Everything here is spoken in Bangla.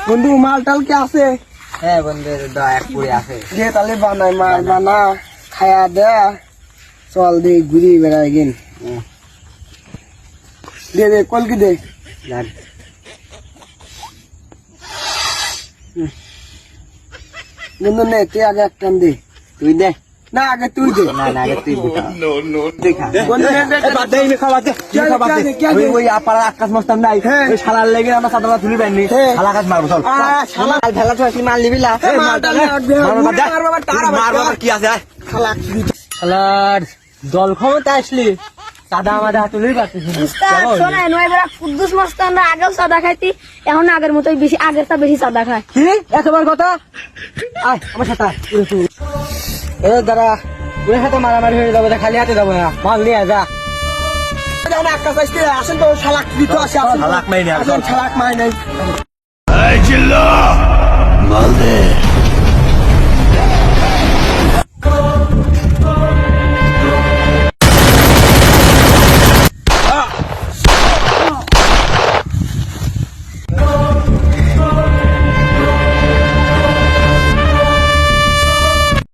বন্ধু মালটাল কি আছে? হ্যাঁ বন্ধু, এক পুরি আছে। দে তাহলে বানাই, মাল বানা খায়া দে, চল দে ঘুরি বেড়াই গেন। দে দে কলকি দে। বন্ধু নে তুই আগে এক টান দে। তুই দে। না আগে তুই দে। না না, আগে তুই দিখা। বন্ধু নে দে। ওই আপারা আকাশ মস্তান নাই, হ্যাঁ। ওই শালার লেগে আমরা সাদা তুলি পাইনি, হ্যাঁ। শালা কাজ মারবো চল। শালা ভেলা তো আসি মাল নিবি না। মালটা লাগবে। মারবার কি আছে? শালা শালার দল ক্ষমতা আসলি সাদা আমাদের হাতে তুলেই পারতেছি না। উস্তাদ শোনাই নয় বেলা কুদ্দুস মস্তানরা আগেও সাদা খাইতি, এখন আগের মতোই বেশি, আগেরটা বেশি সাদা খায়। কি এতবার কথা? আয় আমার সাথে আয়। এ দাঁড়া, ওর হাতে মারামারি হয়ে যাবে, খালি হাতে যাবো না, মাল নিয়ে যা। আকাশ আসতে আসেন তো, শালাক দিতে আসে। শালাক নাই না। আসেন শালাক মাই নাই। মাল দে।